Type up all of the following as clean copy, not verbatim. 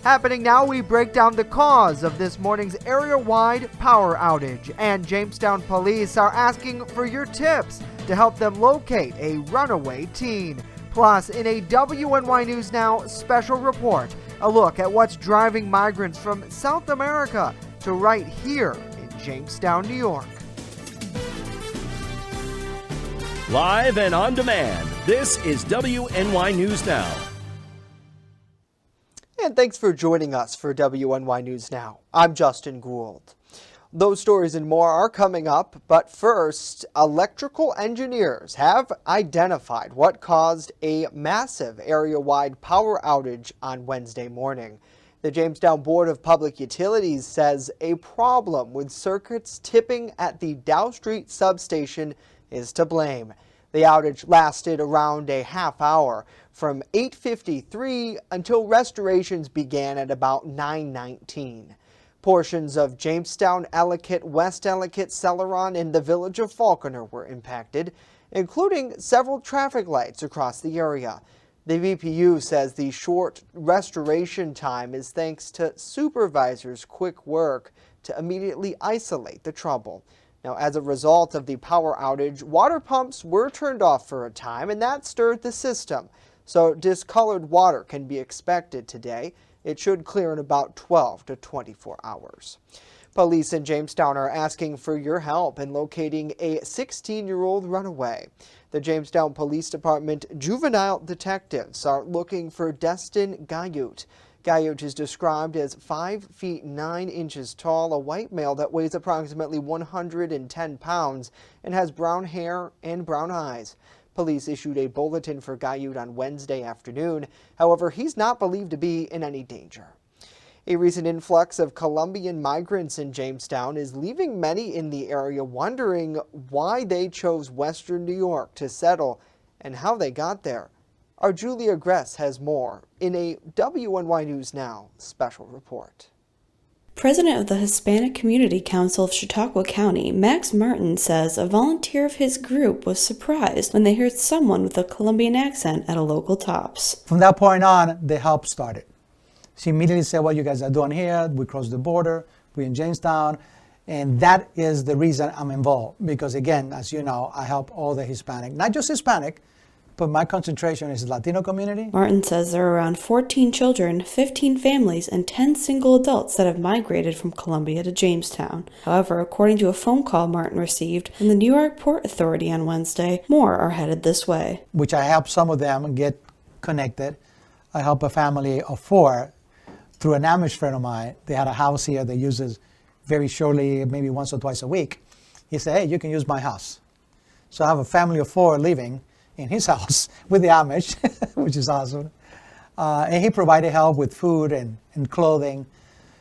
Happening now, we break down the cause of this morning's area-wide power outage, and Jamestown police are asking for your tips to help them locate a runaway teen. Plus, in a WNY News Now special report, a look at what's driving migrants from South America to right here in Jamestown, New York. Live and on demand, this is WNY News Now. And thanks for joining us for WNY News Now. I'm Justin Gould. Those stories and more are coming up, but first, electrical engineers have identified what caused a massive area-wide power outage on Wednesday morning. The Jamestown Board of Public Utilities says a problem with circuits tipping at the Dow Street substation is to blame. The outage lasted around a half hour, from 8:53 until restorations began at about 9:19. Portions of Jamestown, Ellicott, West Ellicott, Celeron, and the village of Falconer were impacted, including several traffic lights across the area. The VPU says the short restoration time is thanks to supervisors' quick work to immediately isolate the trouble. Now, as a result of the power outage, water pumps were turned off for a time, and that stirred the system. So discolored water can be expected today. It should clear in about 12 to 24 hours. Police in Jamestown are asking for your help in locating a 16-year-old runaway. The Jamestown Police Department juvenile detectives are looking for Destin Guyute. Guyute is described as 5 feet 9 inches tall, a white male that weighs approximately 110 pounds and has brown hair and brown eyes. Police issued a bulletin for Guyute on Wednesday afternoon. However, he's not believed to be in any danger. A recent influx of Colombian migrants in Jamestown is leaving many in the area wondering why they chose Western New York to settle and how they got there. Our Julia Gress has more in a WNY News Now special report. President of the Hispanic Community Council of Chautauqua County, Max Martin, says a volunteer of his group was surprised when they heard someone with a Colombian accent at a local Tops. From that point on, the help started. She immediately said, "What you guys are doing here? We crossed the border, we're in Jamestown." And that is the reason I'm involved. Because again, as you know, I help all the Hispanic, not just Hispanic, but my concentration is the Latino community. Martin says there are around 14 children, 15 families, and 10 single adults that have migrated from Colombia to Jamestown. However, according to a phone call Martin received from the New York Port Authority on Wednesday, more are headed this way. Which I help some of them get connected. I help a family of 4 through an Amish friend of mine. They had a house here they uses very shortly, maybe once or twice a week. He said, "Hey, you can use my house." So I have a family of 4 living in his house with the Amish, which is awesome. And he provided help with food and clothing.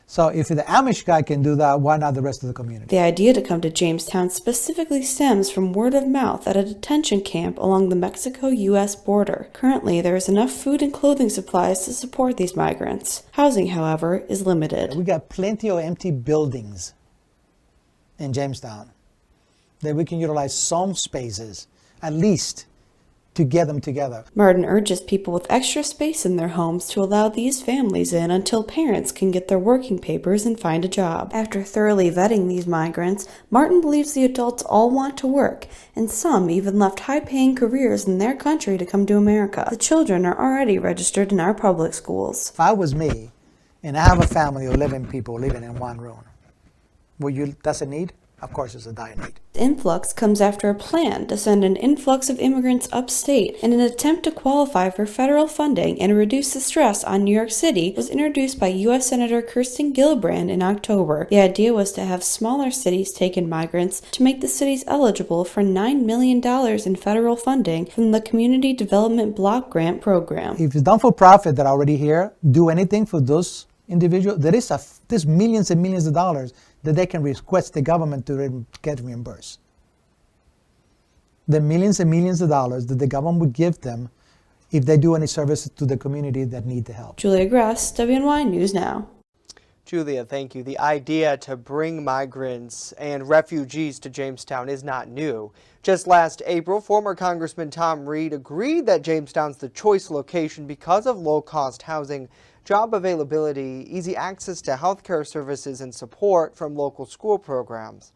So if the Amish guy can do that, why not the rest of the community? The idea to come to Jamestown specifically stems from word of mouth at a detention camp along the Mexico-U.S. border. Currently, there is enough food and clothing supplies to support these migrants. Housing, however, is limited. We got plenty of empty buildings in Jamestown that we can utilize some spaces, at least, to get them together. Martin urges people with extra space in their homes to allow these families in until parents can get their working papers and find a job. After thoroughly vetting these migrants, Martin believes the adults all want to work, and some even left high-paying careers in their country to come to America. The children are already registered in our public schools. If I was me, and I have a family of 11 people living in one room, that's a need? Of course, it's a dire need. The influx comes after a plan to send an influx of immigrants upstate in an attempt to qualify for federal funding and reduce the stress on New York City was introduced by U.S. Senator Kirsten Gillibrand in October. The idea was to have smaller cities take in migrants to make the cities eligible for $9 million in federal funding from the Community Development Block Grant Program. If it's done for profit that are already here, do anything for those individuals. There's millions and millions of dollars that they can request the government to get reimbursed. The millions and millions of dollars that the government would give them if they do any services to the community that need the help. Julia Gress, WNY News Now. Julia, thank you. The idea to bring migrants and refugees to Jamestown is not new. Just last April, former Congressman Tom Reed agreed that Jamestown's the choice location because of low-cost housing. job availability, easy access to healthcare services, and support from local school programs.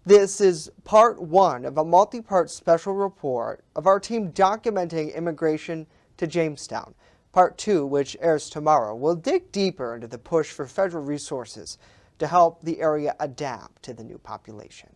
This is part one of a multi-part special report of our team documenting immigration to Jamestown. Part two, which airs tomorrow, will dig deeper into the push for federal resources to help the area adapt to the new population.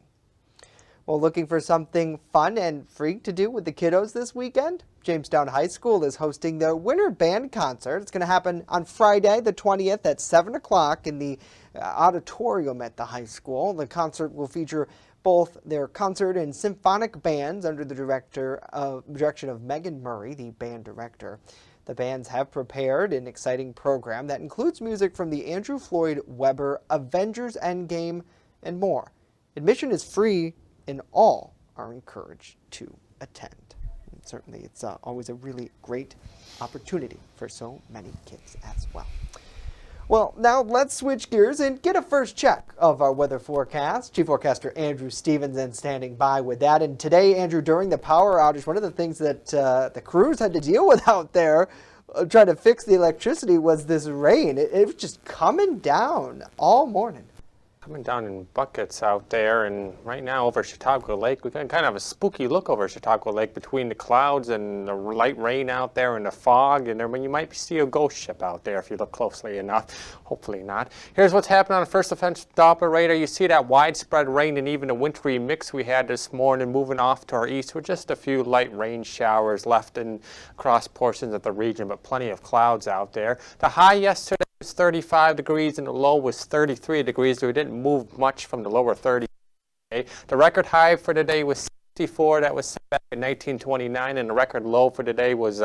Well, looking for something fun and free to do with the kiddos this weekend? Jamestown High School is hosting their winter band concert. It's going to happen on Friday the 20th at 7 o'clock in the auditorium at the high school. The concert will feature both their concert and symphonic bands under the direction of Megan Murray, the band director. The bands have prepared an exciting program that includes music from the Andrew Lloyd Webber Avengers Endgame and more. Admission is free and all are encouraged to attend. And certainly it's always a really great opportunity for so many kids as well. Well, now let's switch gears and get a first check of our weather forecast. Chief Forecaster Andrew Stevenson standing by with that. And today, Andrew, during the power outage, one of the things that the crews had to deal with out there trying to fix the electricity was this rain. It was just coming down all morning. Coming down in buckets out there, and right now over Chautauqua Lake, we got kind of a spooky look over Chautauqua Lake between the clouds and the light rain out there and the fog, and you might see a ghost ship out there if you look closely enough. Hopefully not. Here's what's happening on the first offensive Doppler radar. You see that widespread rain and even a wintry mix we had this morning moving off to our east with just a few light rain showers left in across portions of the region, but plenty of clouds out there. The high yesterday was 35 degrees and the low was 33 degrees, so we didn't move much from the lower 30s. The record high for today was 64. That was set back in 1929, and the record low for today was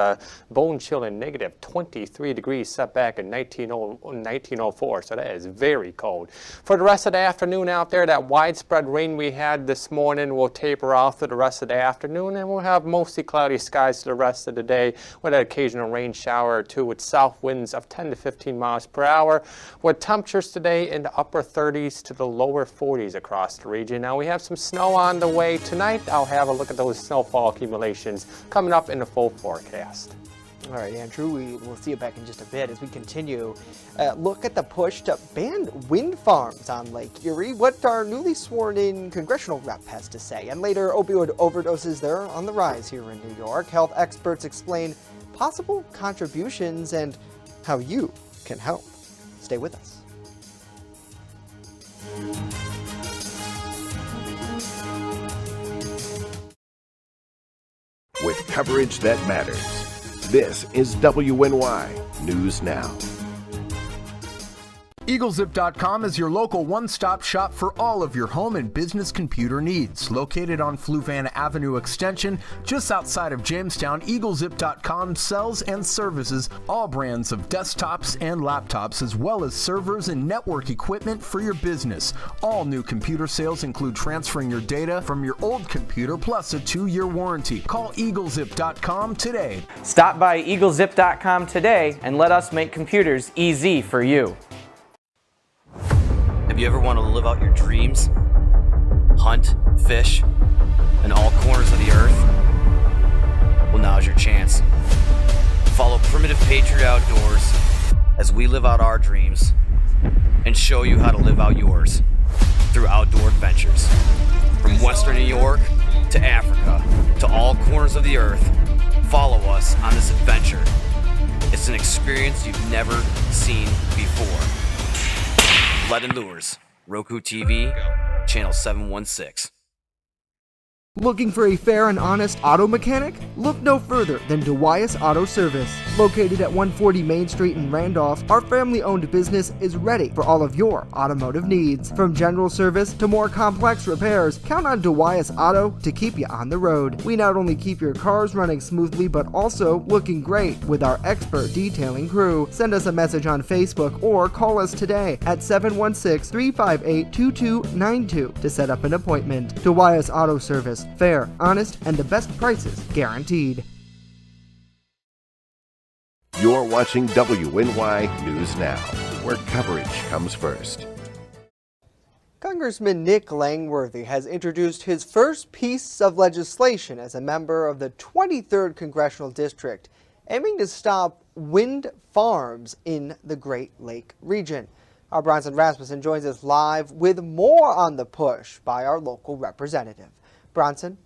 bone chilling negative 23 degrees set back in 1904. So that is very cold. For the rest of the afternoon out there, that widespread rain we had this morning will taper off for the rest of the afternoon, and we'll have mostly cloudy skies for the rest of the day with an occasional rain shower or two with south winds of 10 to 15 miles per hour, with temperatures today in the upper 30s to the lower 40s across the region. Now we have some snow on the way tonight. I'll have a look at those snowfall accumulations coming up in the full forecast. All right, Andrew, we will see you back in just a bit as we continue. Look at the push to ban wind farms on Lake Erie, what our newly sworn-in congressional rep has to say. And later, opioid overdoses, they're on the rise here in New York. Health experts explain possible contributions and how you can help. Stay with us. With coverage that matters. This is WNY News Now. EagleZip.com is your local one-stop shop for all of your home and business computer needs. Located on Fluvan Avenue Extension, just outside of Jamestown, EagleZip.com sells and services all brands of desktops and laptops, as well as servers and network equipment for your business. All new computer sales include transferring your data from your old computer plus a 2-year warranty. Call EagleZip.com today. Stop by EagleZip.com today and let us make computers easy for you. Have you ever wanted to live out your dreams? Hunt, fish, in all corners of the earth? Well, now's your chance. Follow Primitive Patriot Outdoors as we live out our dreams and show you how to live out yours through outdoor adventures. From Western New York to Africa to all corners of the earth, follow us on this adventure. It's an experience you've never seen before. Lead and Lures, Roku TV, channel 716. Looking for a fair and honest auto mechanic? Look no further than DeWias Auto Service. Located at 140 Main Street in Randolph, our family-owned business is ready for all of your automotive needs. From general service to more complex repairs, count on DeWias Auto to keep you on the road. We not only keep your cars running smoothly, but also looking great with our expert detailing crew. Send us a message on Facebook or call us today at 716-358-2292 to set up an appointment. DeWias Auto Service. Fair, honest, and the best prices guaranteed. You're watching WNY News Now, where coverage comes first. Congressman Nick Langworthy has introduced his first piece of legislation as a member of the 23rd Congressional District, aiming to stop wind farms in the Great Lake region. Our Bronson Rasmussen joins us live with more on the push by our local representative. Bronson?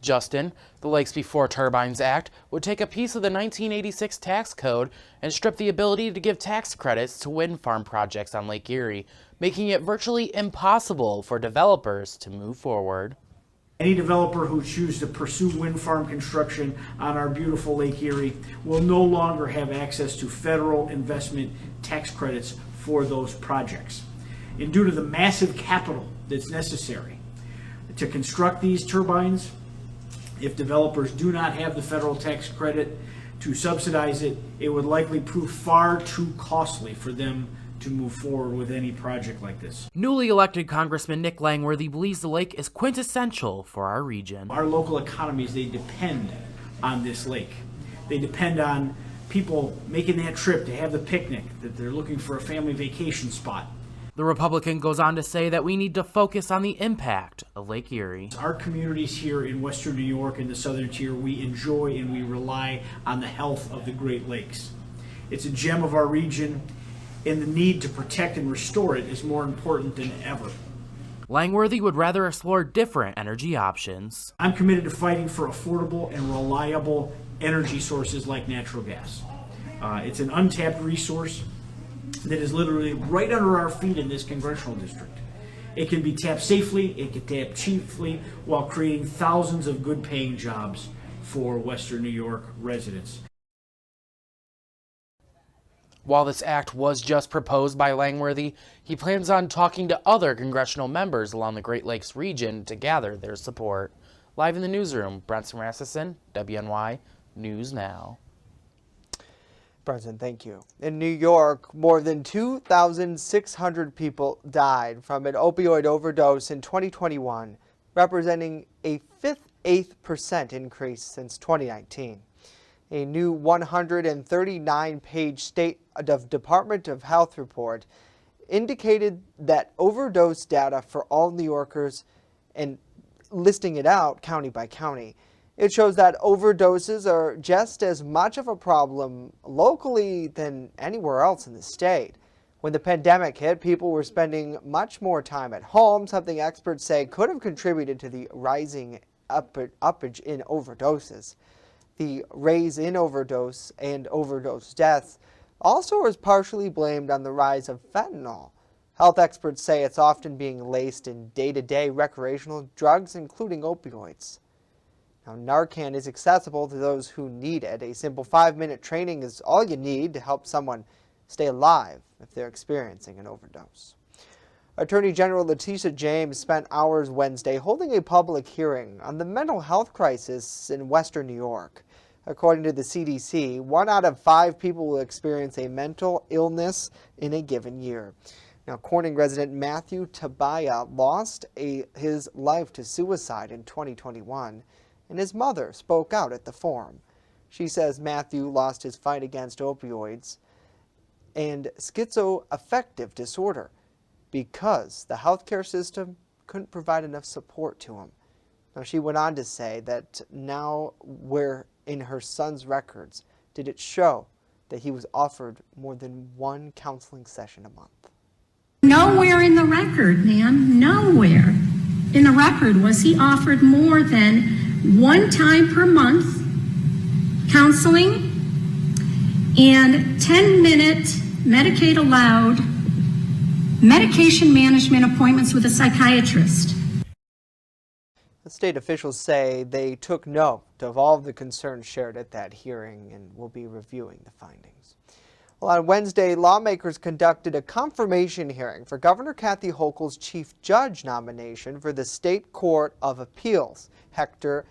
Justin, the Lakes Before Turbines Act would take a piece of the 1986 tax code and strip the ability to give tax credits to wind farm projects on Lake Erie, making it virtually impossible for developers to move forward. Any developer who chooses to pursue wind farm construction on our beautiful Lake Erie will no longer have access to federal investment tax credits for those projects. And due to the massive capital that's necessary to construct these turbines, if developers do not have the federal tax credit to subsidize it, it would likely prove far too costly for them to move forward with any project like this. Newly elected Congressman Nick Langworthy believes the lake is quintessential for our region. Our local economies, they depend on this lake. They depend on people making that trip to have the picnic, that they're looking for a family vacation spot. The Republican goes on to say that we need to focus on the impact of Lake Erie. Our communities here in Western New York and the Southern Tier, we enjoy and we rely on the health of the Great Lakes. It's a gem of our region, and the need to protect and restore it is more important than ever. Langworthy would rather explore different energy options. I'm committed to fighting for affordable and reliable energy sources like natural gas. It's an untapped resource that is literally right under our feet in this congressional district. It can be tapped safely, it can tap cheaply, while creating thousands of good paying jobs for Western New York residents. While this act was just proposed by Langworthy, he plans on talking to other congressional members along the Great Lakes region to gather their support. Live in the newsroom, Bronson Rasmussen, WNY News Now. Bronson, thank you. In New York, more than 2,600 people died from an opioid overdose in 2021, representing a 8% increase since 2019. A new 139-page State of Department of Health report indicated that overdose data for all New Yorkers, and listing it out county by county, it shows that overdoses are just as much of a problem locally than anywhere else in the state. When the pandemic hit, people were spending much more time at home, something experts say could have contributed to the rising uppage in overdoses. The rise in overdose and overdose deaths also is partially blamed on the rise of fentanyl. Health experts say it's often being laced in day-to-day recreational drugs, including opioids. Now, Narcan is accessible to those who need it. A simple 5-minute training is all you need to help someone stay alive if they're experiencing an overdose. Attorney General Letitia James spent hours Wednesday holding a public hearing on the mental health crisis in Western New York. According to the CDC, 1 out of 5 people will experience a mental illness in a given year. Now, Corning resident Matthew Tabaya lost his life to suicide in 2021, and his mother spoke out at the forum. She says Matthew lost his fight against opioids and schizoaffective disorder because the healthcare system couldn't provide enough support to him. Now, she went on to say that now where in her son's records did it show that he was offered more than 1 counseling session a month. Nowhere in the record, ma'am, nowhere in the record was he offered more than 1 time per month counseling and 10-minute Medicaid allowed medication management appointments with a psychiatrist. The state officials say they took note of all of the concerns shared at that hearing and will be reviewing the findings. Well, on Wednesday, lawmakers conducted a confirmation hearing for Governor Kathy Hochul's chief judge nomination for the State Court of Appeals, Hector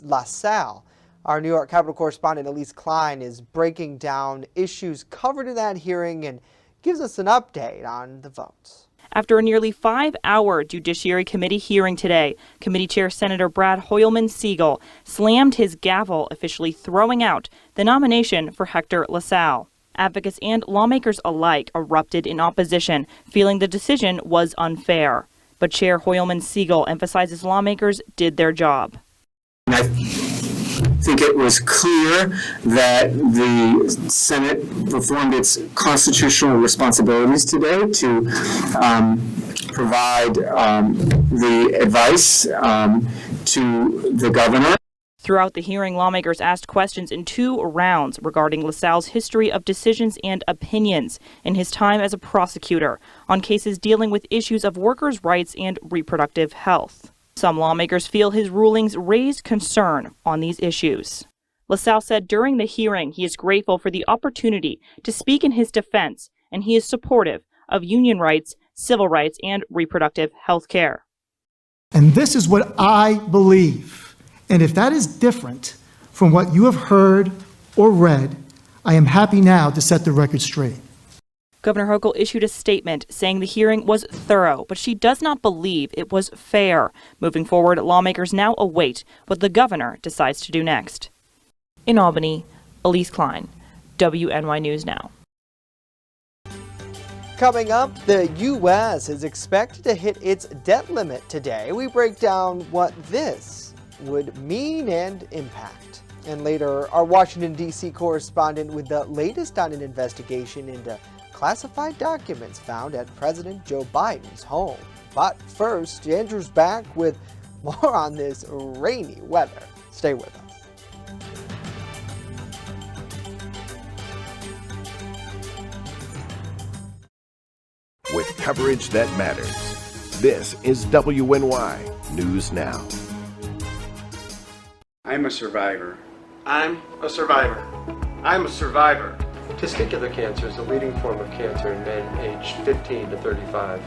LaSalle. Our New York Capitol correspondent Elise Klein is breaking down issues covered in that hearing and gives us an update on the votes. After a nearly 5-hour Judiciary Committee hearing today, Committee Chair Senator Brad Hoylman-Siegel slammed his gavel, officially throwing out the nomination for Hector LaSalle. Advocates and lawmakers alike erupted in opposition, feeling the decision was unfair. But Chair Hoylman-Siegel emphasizes lawmakers did their job. I think it was clear that the Senate performed its constitutional responsibilities today to provide the advice to the governor. Throughout the hearing, lawmakers asked questions in 2 rounds regarding LaSalle's history of decisions and opinions in his time as a prosecutor on cases dealing with issues of workers' rights and reproductive health. Some lawmakers feel his rulings raised concern on these issues. LaSalle said during the hearing he is grateful for the opportunity to speak in his defense, and he is supportive of union rights, civil rights, and reproductive health care. And this is what I believe. And if that is different from what you have heard or read, I am happy now to set the record straight. Governor Hochul issued a statement saying the hearing was thorough, but she does not believe it was fair. Moving forward, lawmakers now await what the governor decides to do next. In Albany, Elise Klein, WNY News Now. Coming up, the U.S. is expected to hit its debt limit today. We break down what this would mean and impact. And later, our Washington, D.C. correspondent with the latest on an investigation into classified documents found at President Joe Biden's home. But first, Andrew's back with more on this rainy weather. Stay with us. With coverage that matters, this is WNY News Now. I'm a survivor. I'm a survivor. I'm a survivor. Testicular cancer is the leading form of cancer in men aged 15 to 35.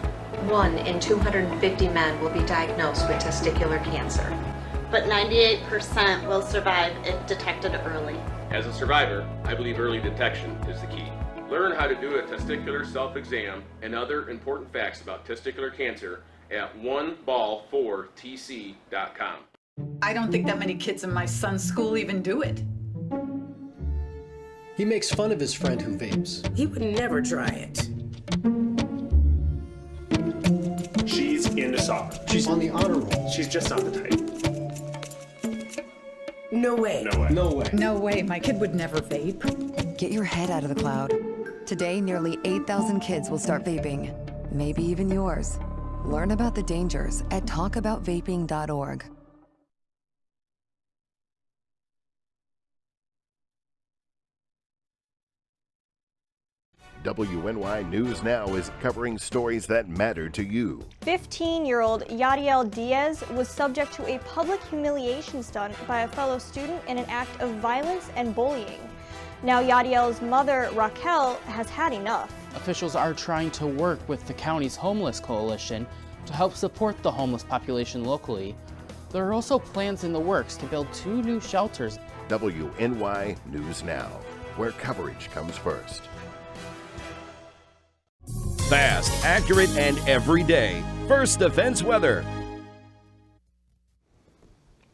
1 in 250 men will be diagnosed with testicular cancer. But 98% will survive if detected early. As a survivor, I believe early detection is the key. Learn how to do a testicular self-exam and other important facts about testicular cancer at oneball4tc.com. I don't think that many kids in my son's school even do it. He makes fun of his friend who vapes. He would never try it. She's into soccer. She's on the honor roll. She's just not the type. No way. No way. No way. No way, my kid would never vape. Get your head out of the cloud. Today, nearly 8,000 kids will start vaping, maybe even yours. Learn about the dangers at talkaboutvaping.org. WNY News Now is covering stories that matter to you. 15-year-old Yadiel Diaz was subject to a public humiliation stunt by a fellow student in an act of violence and bullying. Now Yadiel's mother, Raquel, has had enough. Officials are trying to work with the county's homeless coalition to help support the homeless population locally. There are also plans in the works to build 2 new shelters. WNY News Now, where coverage comes first. Fast, accurate, and everyday. First Defense Weather.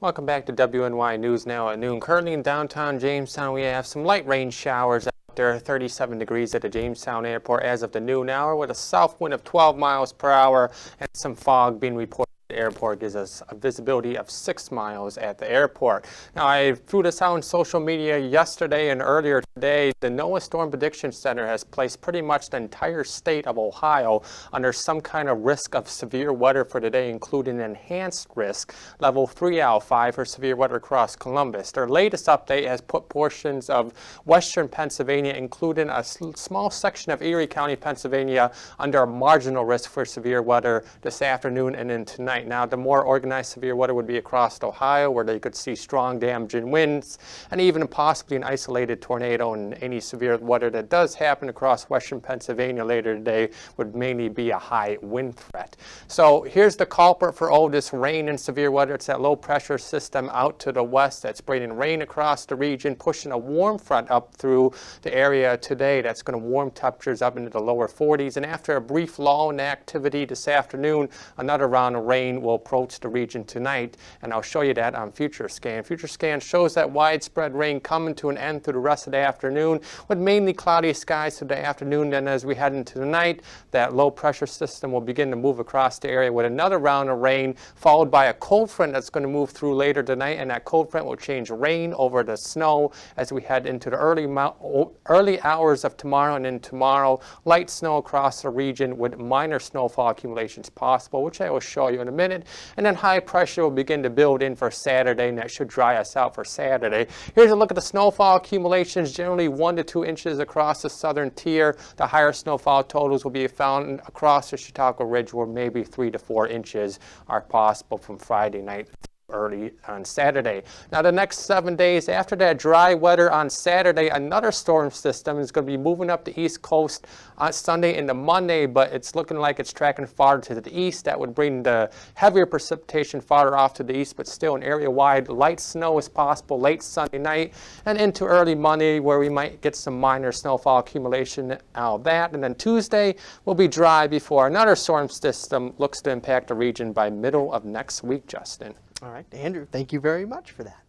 Welcome back to WNY News Now at noon. Currently in downtown Jamestown, we have some light rain showers out there, 37 degrees at the Jamestown airport as of the noon hour, with a south wind of 12 miles per hour and some fog being reported. The airport gives us a visibility of 6 miles at the airport. Now, I threw this out on social media yesterday and earlier today. The NOAA Storm Prediction Center has placed pretty much the entire state of Ohio under some kind of risk of severe weather for today, including enhanced risk, level 3 out of 5 for severe weather across Columbus. Their latest update has put portions of western Pennsylvania, including a small section of Erie County, Pennsylvania, under a marginal risk for severe weather this afternoon and into tonight. Now, the more organized severe weather would be across Ohio, where they could see strong damaging winds and even possibly an isolated tornado. And any severe weather that does happen across western Pennsylvania later today would mainly be a high wind threat. So here's the culprit for all this rain and severe weather. It's that low pressure system out to the west that's bringing rain across the region, pushing a warm front up through the area today. That's going to warm temperatures up into the lower 40s. And after a brief lull in activity this afternoon, another round of rain rain will approach the region tonight, and I'll show you that on Future Scan. Future Scan shows that widespread rain coming to an end through the rest of the afternoon, with mainly cloudy skies through the afternoon. Then as we head into the night, that low pressure system will begin to move across the area with another round of rain, followed by a cold front that's going to move through later tonight, and that cold front will change rain over to snow as we head into the early hours of tomorrow. And then tomorrow, light snow across the region with minor snowfall accumulations possible, which I will show you in a minute. And then high pressure will begin to build in for Saturday, and that should dry us out for Saturday. Here's a look at the snowfall accumulations, generally 1 to 2 inches across the southern tier. The higher snowfall totals will be found across the Chautauqua Ridge, where maybe 3 to 4 inches are possible from Friday night early on Saturday. Now the next 7 days after that dry weather on Saturday, another storm system is going to be moving up the east coast on Sunday into Monday, but it's looking like it's tracking farther to the east. That would bring the heavier precipitation farther off to the east, but still an area-wide light snow is possible late Sunday night and into early Monday, where we might get some minor snowfall accumulation out of that. And then Tuesday will be dry before another storm system looks to impact the region by middle of next week, Justin. All right, Andrew, thank you very much for that.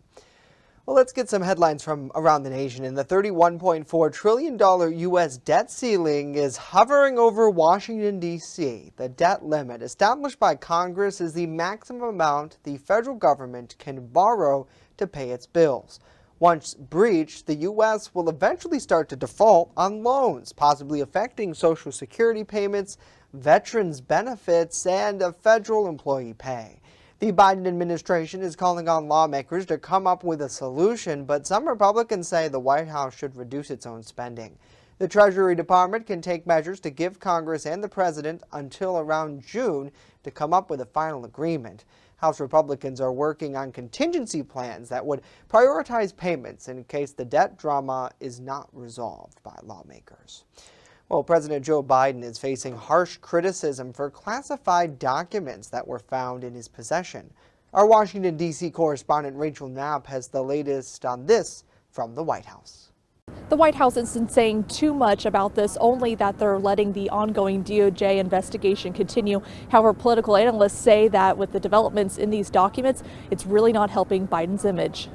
Well, let's get some headlines from around the nation. And the $31.4 trillion U.S. debt ceiling is hovering over Washington, D.C. The debt limit established by Congress is the maximum amount the federal government can borrow to pay its bills. Once breached, the U.S. will eventually start to default on loans, possibly affecting Social Security payments, veterans' benefits, and federal employee pay. The Biden administration is calling on lawmakers to come up with a solution, but some Republicans say the White House should reduce its own spending. The Treasury Department can take measures to give Congress and the president until around June to come up with a final agreement. House Republicans are working on contingency plans that would prioritize payments in case the debt drama is not resolved by lawmakers. Well, President Joe Biden is facing harsh criticism for classified documents that were found in his possession. Our Washington, D.C. correspondent Rachel Knapp has the latest on this from the White House. The White House isn't saying too much about this, only that they're letting the ongoing DOJ investigation continue. However, political analysts say that with the developments in these documents, it's really not helping Biden's image.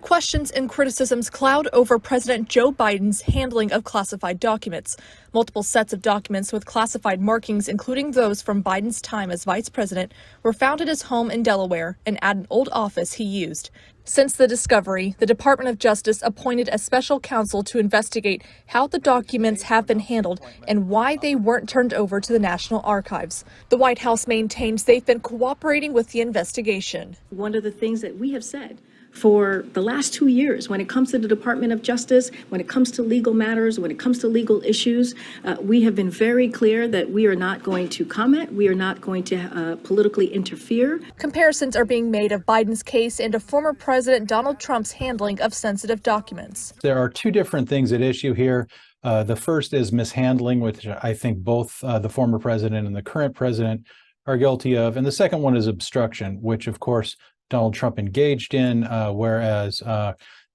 Questions and criticisms cloud over President Joe Biden's handling of classified documents. Multiple sets of documents with classified markings, including those from Biden's time as vice president, were found at his home in Delaware and at an old office he used. Since the discovery, the Department of Justice appointed a special counsel to investigate how the documents have been handled and why they weren't turned over to the National Archives. The White House maintains they've been cooperating with the investigation. One of the things that we have said for the last 2 years, when it comes to the Department of Justice, when it comes to legal matters, when it comes to legal issues, we have been very clear that we are not going to comment. We are not going to politically interfere. Comparisons are being made of Biden's case and of former President Donald Trump's handling of sensitive documents. There are two different things at issue here. The first is mishandling, which I think both the former president and the current president are guilty of. And the second one is obstruction, which, of course, Donald Trump engaged in, whereas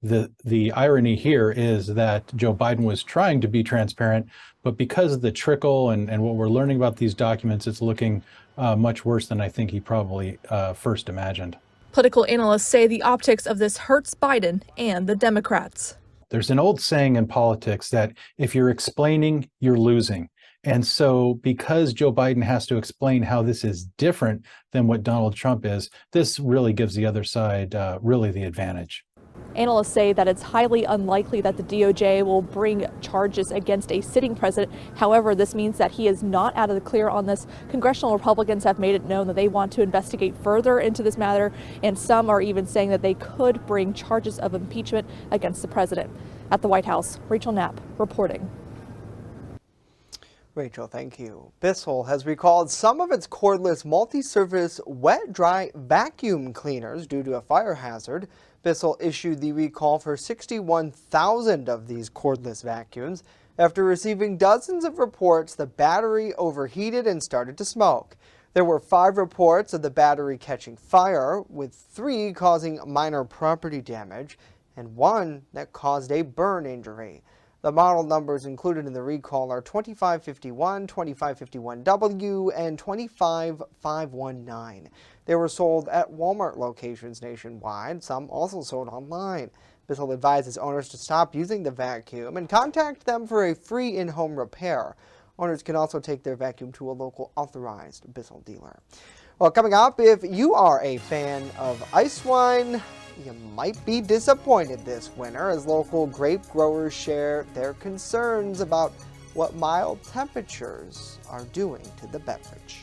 the irony here is that Joe Biden was trying to be transparent, but because of the trickle and what we're learning about these documents, it's looking much worse than I think he probably first imagined. Political analysts say the optics of this hurts Biden and the Democrats. There's an old saying in politics that if you're explaining, you're losing. And so because Joe Biden has to explain how this is different than what Donald Trump is, this really gives the other side really the advantage. Analysts say that it's highly unlikely that the DOJ will bring charges against a sitting president. However, this means that he is not out of the clear on this. Congressional Republicans have made it known that they want to investigate further into this matter, and some are even saying that they could bring charges of impeachment against the president. At the White House, Rachel Knapp reporting. Rachel, thank you. Bissell has recalled some of its cordless multi-surface wet-dry vacuum cleaners due to a fire hazard. Bissell issued the recall for 61,000 of these cordless vacuums after receiving dozens of reports the battery overheated and started to smoke. There were 5 reports of the battery catching fire, with 3 causing minor property damage and 1 that caused a burn injury. The model numbers included in the recall are 2551, 2551W, and 25519. They were sold at Walmart locations nationwide. Some also sold online. Bissell advises owners to stop using the vacuum and contact them for a free in-home repair. Owners can also take their vacuum to a local authorized Bissell dealer. Well, coming up, if you are a fan of ice wine, you might be disappointed this winter as local grape growers share their concerns about what mild temperatures are doing to the beverage.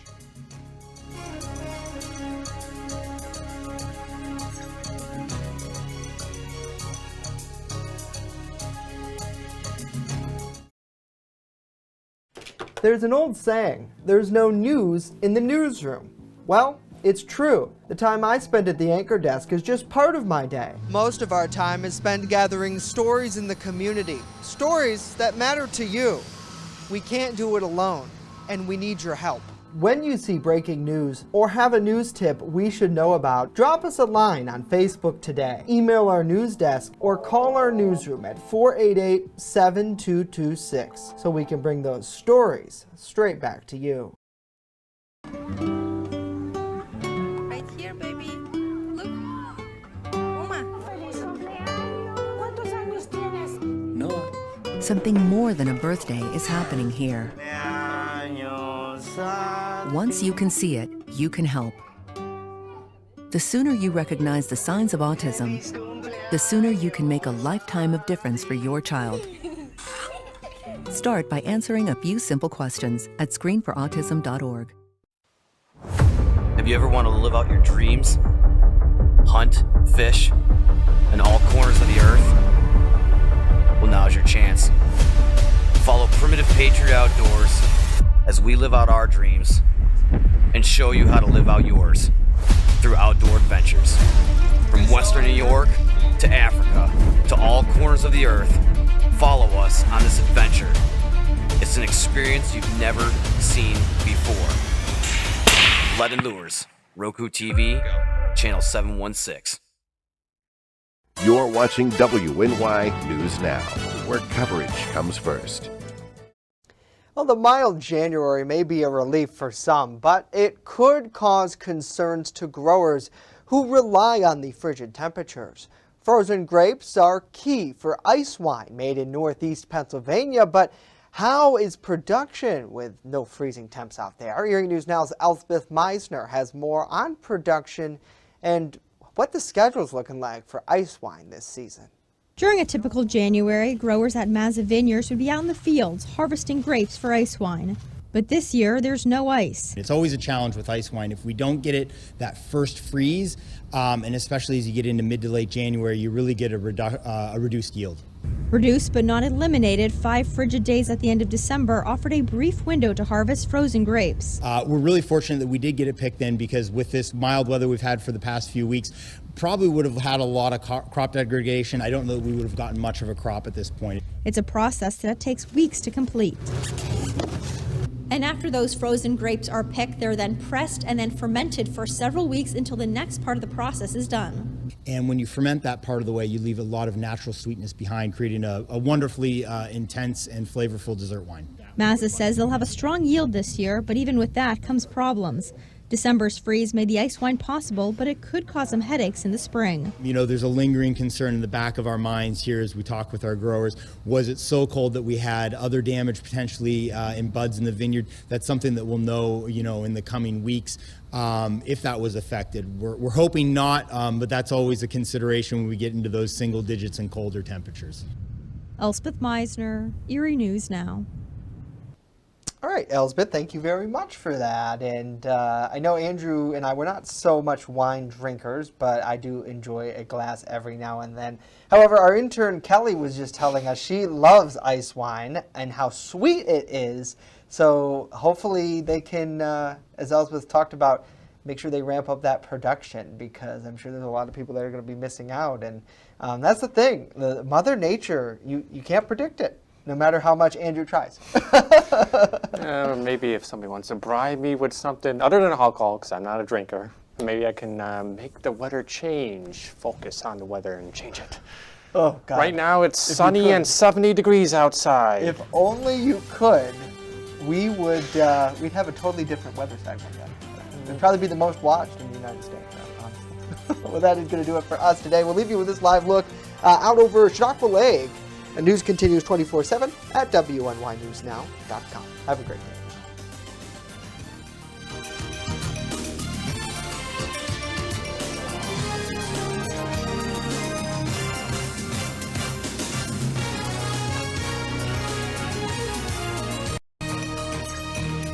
There's an old saying, there's no news in the newsroom. Well, it's true. The time I spend at the anchor desk is just part of my day. Most of our time is spent gathering stories in the community, stories that matter to you. We can't do it alone, and we need your help. When you see breaking news or have a news tip we should know about, drop us a line on Facebook today, email our news desk, or call our newsroom at 488-7226 so we can bring those stories straight back to you. Right here, baby. Look. Uma. Noah. Something more than a birthday is happening here. Once you can see it, you can help. The sooner you recognize the signs of autism, the sooner you can make a lifetime of difference for your child. Start by answering a few simple questions at screenforautism.org. Have you ever wanted to live out your dreams? Hunt, fish, in all corners of the earth? Well, now's your chance. Follow Primitive Patriot Outdoors as we live out our dreams and show you how to live out yours through outdoor adventures. From Western New York to Africa to all corners of the earth, follow us on this adventure. It's an experience you've never seen before. Lead and Lures, Roku TV, channel 716. You're watching WNY News Now, where coverage comes first. Well, the mild January may be a relief for some, but it could cause concerns to growers who rely on the frigid temperatures. Frozen grapes are key for ice wine made in northeast Pennsylvania, but how is production with no freezing temps out there? Erie News Now's Elspeth Meisner has more on production and what the schedule's looking like for ice wine this season. During a typical January, growers at Mazza Vineyards would be out in the fields harvesting grapes for ice wine. But this year, there's no ice. It's always a challenge with ice wine. If we don't get it that first freeze, and especially as you get into mid to late January, you really get a reduced yield. Reduced but not eliminated, 5 frigid days at the end of December offered a brief window to harvest frozen grapes. We're really fortunate that we did get it picked then, because with this mild weather we've had for the past few weeks, probably would have had a lot of crop degradation. I don't know that we would have gotten much of a crop at this point. It's a process that takes weeks to complete. And after those frozen grapes are picked, they're then pressed and then fermented for several weeks until the next part of the process is done. And when you ferment that part of the way, you leave a lot of natural sweetness behind, creating a wonderfully intense and flavorful dessert wine. Mazza says they'll have a strong yield this year, but even with that comes problems. December's freeze made the ice wine possible, but it could cause some headaches in the spring. You know, there's a lingering concern in the back of our minds here as we talk with our growers. Was it so cold that we had other damage potentially in buds in the vineyard? That's something that we'll know, in the coming weeks if that was affected. We're hoping not, but that's always a consideration when we get into those single digits and colder temperatures. Elspeth Meisner, Erie News Now. All right, Elsbeth, thank you very much for that. And I know Andrew and I, we're not so much wine drinkers, but I do enjoy a glass every now and then. However, our intern Kelly was just telling us she loves ice wine and how sweet it is. So hopefully they can, as Elsbeth talked about, make sure they ramp up that production, because I'm sure there's a lot of people that are going to be missing out. And that's the thing. The Mother Nature, you can't predict it, no matter how much Andrew tries. Maybe if somebody wants to bribe me with something other than alcohol, because I'm not a drinker, maybe I can make the weather change, focus on the weather and change it. Oh, God. Right now it's If you sunny could. and 70 degrees outside. If only you could, we would we'd have a totally different weather segment then. It'd probably be the most watched in the United States, honestly. Well, that is going to do it for us today. We'll leave you with this live look out over Chautauqua Lake. And news continues 24/7 at WNYNewsNow.com. Have a great day.